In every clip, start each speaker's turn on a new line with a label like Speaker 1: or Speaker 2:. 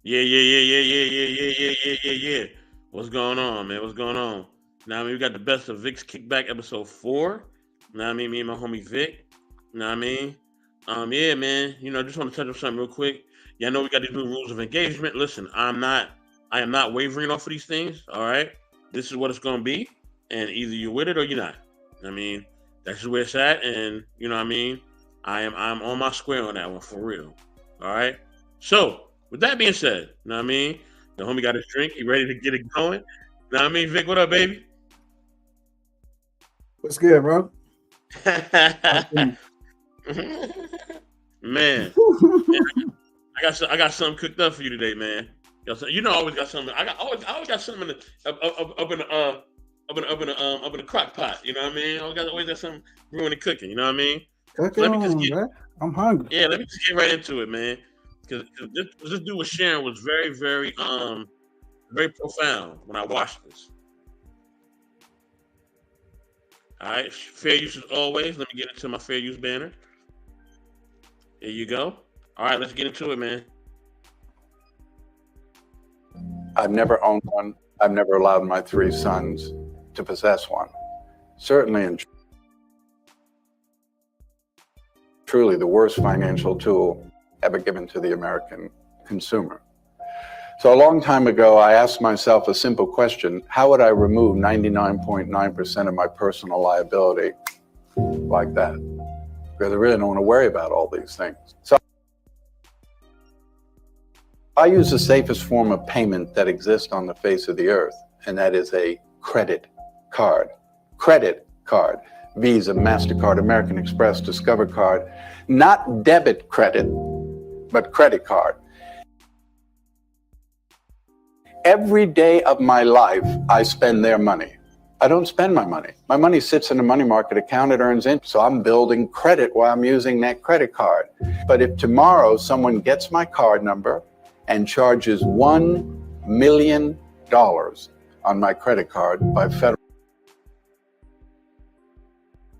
Speaker 1: Yeah, yeah, yeah, yeah, yeah, yeah, yeah, yeah, yeah, yeah, yeah. What's going on, man? What's going on? Now, I mean, we got the best of Vic's Kickback episode 4. Now, I mean, me and my homie Vic. Now, I mean, yeah, man. Just want to touch on something real quick. Yeah, I know we got these new rules of engagement. Listen, I am not wavering off of these things. All right, this is what it's gonna be, and either you're with it or you're not. I mean, that's just where it's at, and what I mean. I'm on my square on that one for real. All right. So, with that being said, know what I mean? The homie got his drink. He ready to get it going. Know what I mean, Vic? What up, baby?
Speaker 2: What's good, bro?
Speaker 1: Man, I got something cooked up for you today, man. I always got something. I always got something up in the up in the crock pot. You know what I mean? Always got something brewing and cooking. You know what I mean?
Speaker 2: Cook
Speaker 1: So
Speaker 2: it
Speaker 1: let me just
Speaker 2: on,
Speaker 1: get
Speaker 2: bro. I'm hungry.
Speaker 1: yeah. Let me just get right into it, man. Because this dude was sharing was very very profound when I watched this. All right, fair use as always. Let me get into my fair use banner. There you go. All right, let's get into it, man.
Speaker 3: I've never owned one. I've never allowed my three sons to possess one. Certainly and truly the worst financial tool ever given to the American consumer. So a long time ago, I asked myself a simple question: how would I remove 99.9% of my personal liability like that? Because I really don't want to worry about all these things. So I use the safest form of payment that exists on the face of the earth, and that is a credit card. Credit card. Visa, MasterCard, American Express, Discover card. Not debit credit, but credit card. Every day of my life, I spend their money. I don't spend my money. My money sits in a money market account, it earns interest. So I'm building credit while I'm using that credit card. But if tomorrow someone gets my card number and charges $1 million on my credit card by federal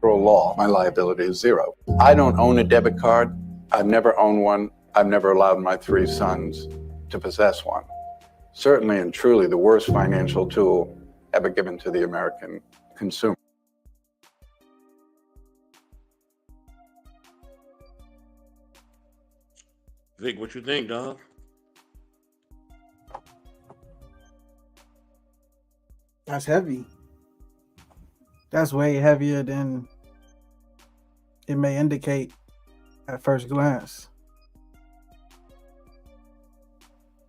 Speaker 3: law, my liability is zero. I don't own a debit card. I've never owned one. I've never allowed my three sons to possess one. Certainly and truly the worst financial tool ever given to the American consumer.
Speaker 1: Vic, what you think, dog?
Speaker 2: That's heavy. That's way heavier than it may indicate at first glance.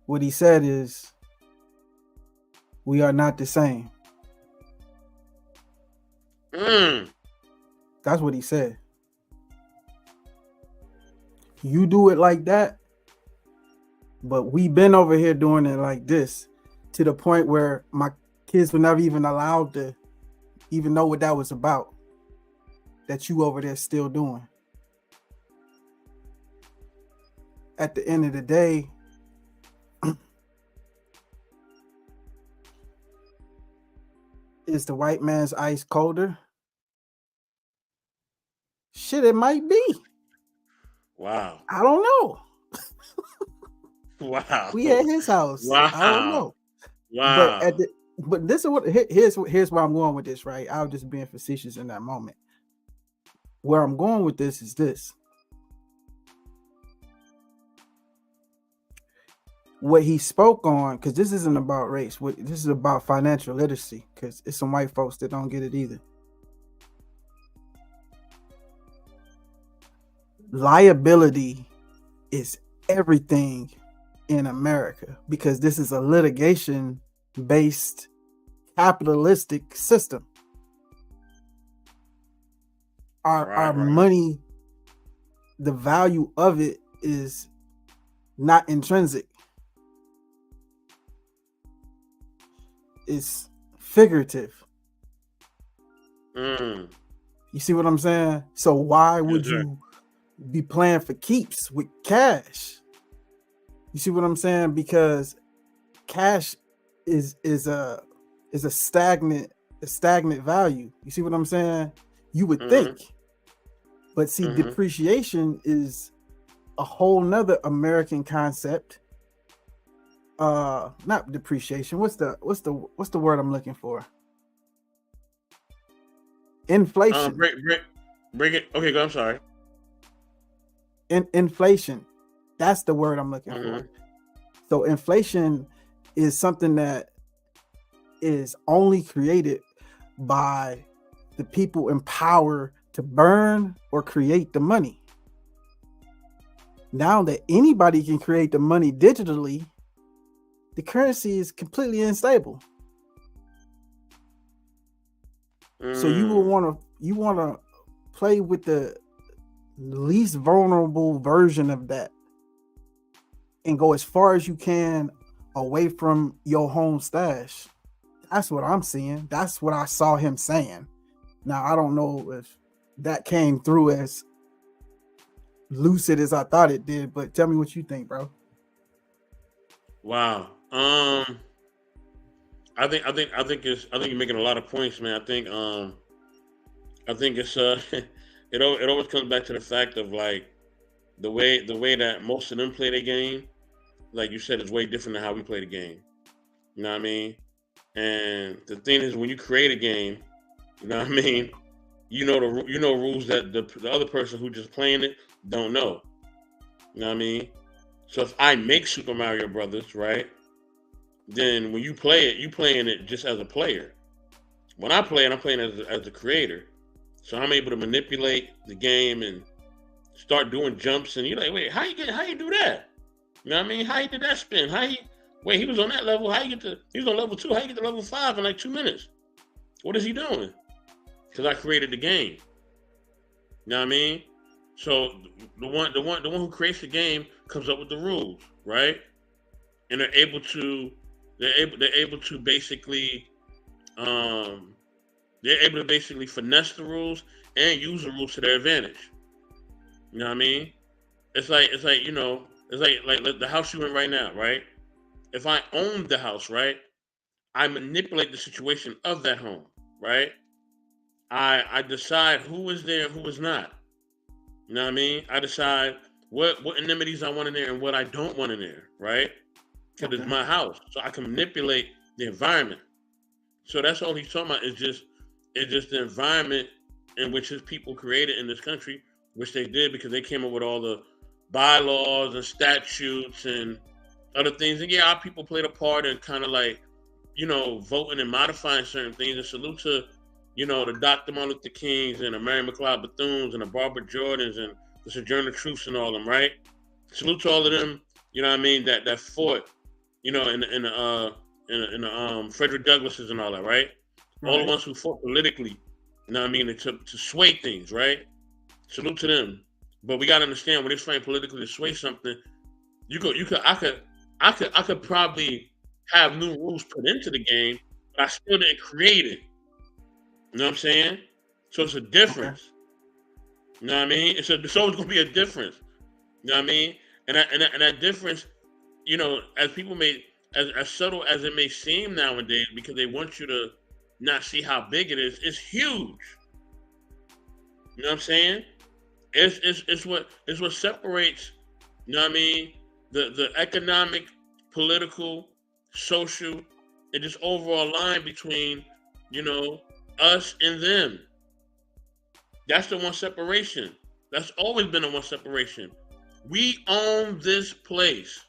Speaker 2: What he said is, we are not the same. That's what he said. You do it like that, but we've been over here doing it like this, to the point where my kids were never even allowed to even know what that was about, that you over there still doing. At the end of the day, is the white man's ice colder? Shit, it might be.
Speaker 1: Wow.
Speaker 2: I don't know.
Speaker 1: Wow.
Speaker 2: We at his house.
Speaker 1: Wow.
Speaker 2: I don't know.
Speaker 1: Wow.
Speaker 2: But this is what here's where I'm going with this, right? I was just being facetious in that moment. Where I'm going with this is this. What he spoke on, because this isn't about race. This is about financial literacy, because it's some white folks that don't get it either. Liability is everything in America, because this is a litigation-based capitalistic system. Our money, the value of it is not intrinsic. It's figurative. You see what I'm saying? So why would you be playing for keeps with cash? You see what I'm saying? Because cash is a stagnant value. You see what I'm saying? You would think. But see, depreciation is a whole nother American concept not depreciation. What's the word I'm looking for? Inflation.
Speaker 1: Break it. Okay, go. I'm sorry.
Speaker 2: Inflation. That's the word I'm looking for. So inflation is something that is only created by the people in power to burn or create the money. Now that anybody can create the money digitally, the currency is completely unstable. So you will want to play with the least vulnerable version of that and go as far as you can away from your home stash. That's what I'm seeing. That's what I saw him saying. Now, I don't know if that came through as lucid as I thought it did, but tell me what you think, bro.
Speaker 1: Wow. I think you're making a lot of points, man. I think it's it always comes back to the fact of like the way that most of them play the game, like you said, is way different than how we play the game. You know what I mean? And the thing is, when you create a game, you know what I mean, you know rules that the other person who just playing it don't know. You know what I mean? So if I make Super Mario Brothers, right, then when you play it, you playing it just as a player. When I play it, I'm playing as a creator. So I'm able to manipulate the game and start doing jumps. And you're like, wait, how you do that? You know what I mean? How you did that spin? He was on that level. He was on level 2. How you get to level 5 in like 2 minutes? What is he doing? Because I created the game. You know what I mean? So the one who creates the game comes up with the rules, right? And they're able to basically finesse the rules and use the rules to their advantage. You know what I mean? It's like the house you in right now, right? If I own the house, right, I manipulate the situation of that home, right? I decide who is there and who is not. You know what I mean? I decide what amenities I want in there and what I don't want in there, right? Because it's my house, so I can manipulate the environment. So that's all he's talking about is just the environment in which his people created in this country, which they did because they came up with all the bylaws and statutes and other things. And yeah, our people played a part in kind of like, voting and modifying certain things. And salute to, the Dr. Martin Luther Kings and the Mary McLeod Bethunes and the Barbara Jordans and the Sojourner Truths and all them, right? Salute to all of them, you know what I mean, that fought, in the Frederick Douglasses and all that, right? All the ones who fought politically, you know what I mean, to sway things, right? Salute to them. But we gotta understand when they're trying politically to sway something, I could probably have new rules put into the game, but I still didn't create it. You know what I'm saying? So it's a difference. You know what I mean? It's always gonna be a difference. You know what I mean? And that difference, as people as subtle as it may seem nowadays, because they want you to not see how big it is, it's huge. You know what I'm saying? It's what separates, you know what I mean, the economic, political, social, and just overall line between, us and them. That's the one separation. That's always been the one separation. We own this place,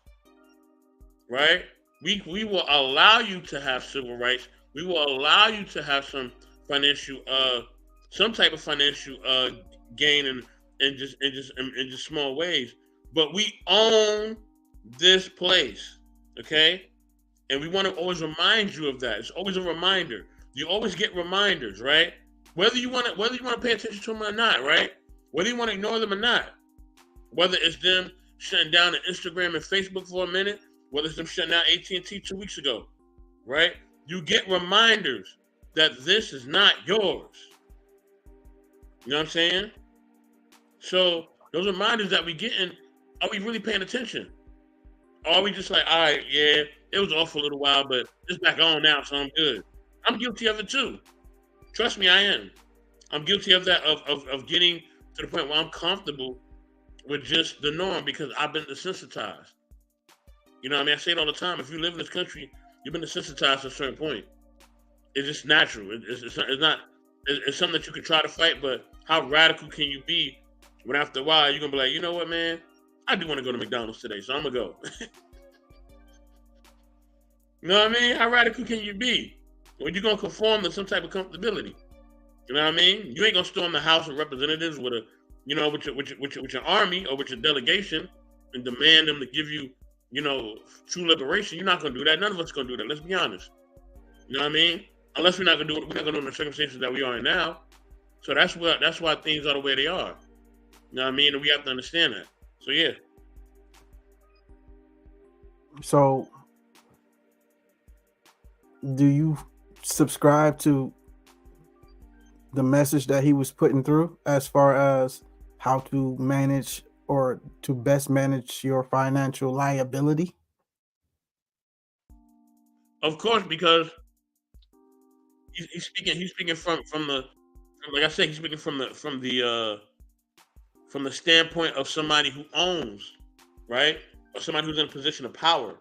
Speaker 1: right? We will allow you to have civil rights. We will allow you to have some type of financial gain in just small ways. But we own this place, okay? And we want to always remind you of that. It's always a reminder. You always get reminders, right? Whether you want to pay attention to them or not, right? Whether you want to ignore them or not. Whether it's them shutting down Instagram and Facebook for a minute, whether it's them shutting down AT&T 2 weeks ago, right? You get reminders that this is not yours. You know what I'm saying? So those reminders that we getting, are we really paying attention? Or are we just like, all right, yeah, it was off for a little while, but it's back on now, so I'm good. I'm guilty of it too. Trust me, I am. I'm guilty of that, of getting to the point where I'm comfortable with just the norm because I've been desensitized. You know what I mean? I say it all the time. If you live in this country, you've been desensitized to a certain point. It's just natural. It's something that you can try to fight, but how radical can you be when after a while you're gonna be like, you know what, man, I do want to go to McDonald's today, so I'm gonna go. You know what I mean? How radical can you be when you're gonna conform to some type of comfortability? You know what I mean? You ain't gonna storm the House of Representatives with a, you know, with your army or with your delegation and demand them to give you, you know, true liberation. You're not gonna do that. None of us gonna do that. Let's be honest. You know what I mean? Unless we're not gonna do it, we're not gonna do it in the circumstances that we are in now. So that's why things are the way they are. You know what I mean? And we have to understand that. So yeah.
Speaker 2: So do you subscribe to the message that he was putting through as far as how to manage or to best manage your financial liability?
Speaker 1: Of course, because he's speaking from the, like I said, he's speaking from the standpoint of somebody who owns, right? Or somebody who's in a position of power.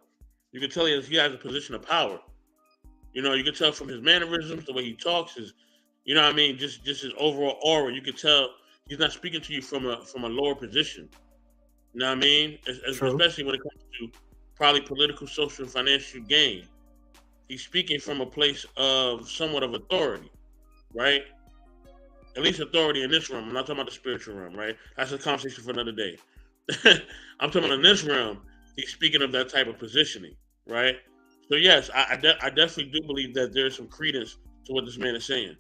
Speaker 1: You can tell he has a position of power. You know, you can tell from his mannerisms, the way he talks, you know what I mean, just his overall aura. You can tell he's not speaking to you from a lower position. You know what I mean? Especially when it comes to probably political, social, and financial gain. He's speaking from a place of somewhat of authority, right? At least authority in this realm. I'm not talking about the spiritual realm, right? That's a conversation for another day. I'm talking about in this realm, he's speaking of that type of positioning, right? So yes, I definitely do believe that there's some credence to what this man is saying.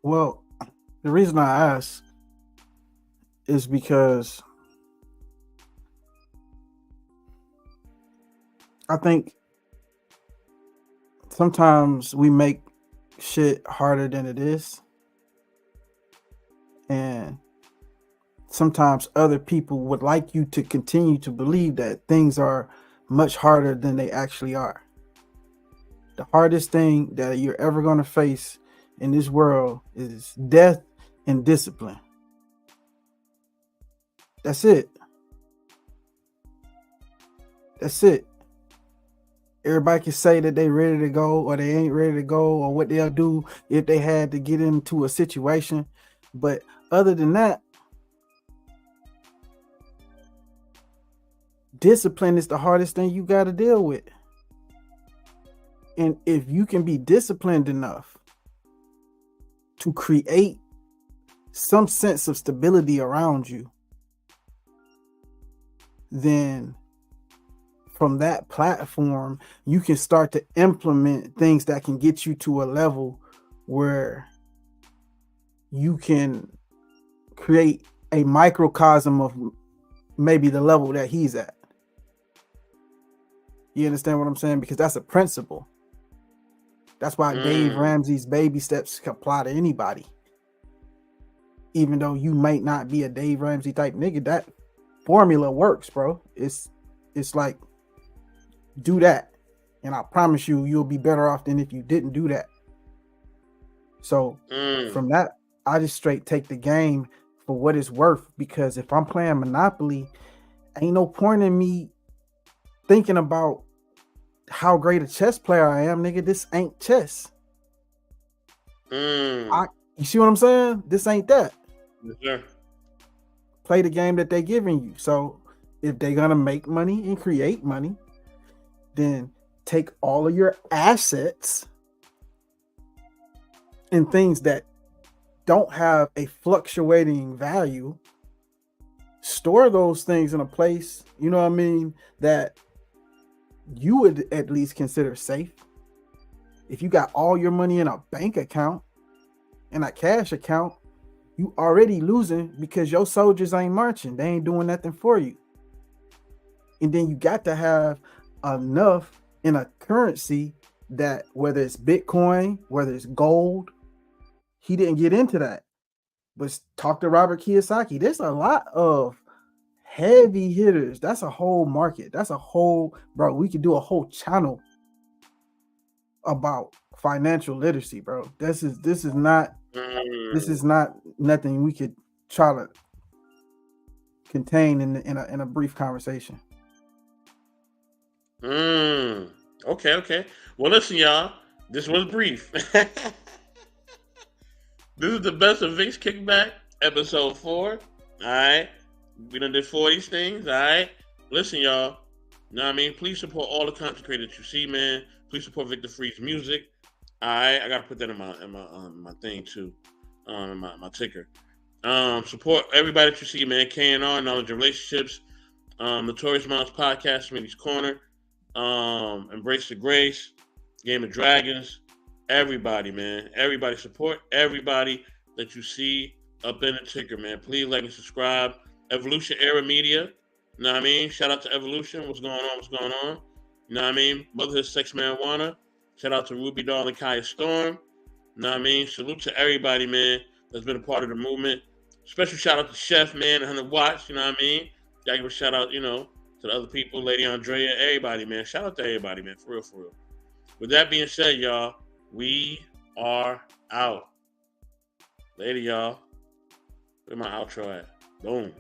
Speaker 2: Well, the reason I ask is because I think sometimes we make shit harder than it is. And sometimes other people would like you to continue to believe that things are much harder than they actually are. The hardest thing that you're ever going to face in this world is death and discipline. That's it. That's it. Everybody can say that they ready to go or they ain't ready to go or what they'll do if they had to get into a situation. But other than that, discipline is the hardest thing you got to deal with. And if you can be disciplined enough to create some sense of stability around you, then from that platform, you can start to implement things that can get you to a level where you can create a microcosm of maybe the level that he's at. You understand what I'm saying? Because that's a principle. That's why Dave Ramsey's baby steps can apply to anybody. Even though you might not be a Dave Ramsey type nigga, that formula works, bro. It's like, do that. And I promise you, you'll be better off than if you didn't do that. So from that, I just straight take the game for what it's worth. Because if I'm playing Monopoly, ain't no point in me thinking about how great a chess player I am, nigga. This ain't chess. You see what I'm saying? This ain't that.
Speaker 1: Yes, sir.
Speaker 2: Play the game that they're giving you. So if they're gonna make money and create money, then take all of your assets and things that don't have a fluctuating value, store those things in a place, you know what I mean, that you would at least consider safe. If you got all your money in a bank account, in a cash account, you already losing because your soldiers ain't marching. They ain't doing nothing for you. And then you got to have enough in a currency that, whether it's Bitcoin, whether it's gold, he didn't get into that. But talk to Robert Kiyosaki. There's a lot of heavy hitters. That's a whole market. That's a whole, bro. We could do a whole channel about financial literacy, bro. This is not nothing we could try to contained in a brief conversation.
Speaker 1: Okay. Well, listen, y'all. This was brief. This is the best of Vic's Kickback, episode 4. All right. We done did 4 of these things. All right. Listen, y'all. You know what I mean? Please support all the content creators that you see, man. Please support Victor Free's music. All right. I got to put that in my thing, too. My ticker. Support everybody that you see, man. KNR, Knowledge and Relationships. Notorious Mouse Podcast, Smitty's Corner. Embrace the Grace. Game of Dragons. Everybody, man. Everybody support everybody that you see up in the ticker, man. Please like and subscribe. Evolution Era Media. You know what I mean? Shout out to Evolution. What's going on? You know what I mean? Motherhood Sex Marijuana. Shout out to Ruby Doll and Kaya Storm. You know what I mean? Salute to everybody, man, that's been a part of the movement. Special shout out to Chef, man, 100 Watts. You know what I mean? Gotta give a shout out, to the other people, Lady Andrea, everybody, man. Shout out to everybody, man. For real. With that being said, y'all, we are out. Later, y'all. Where my outro at? Boom.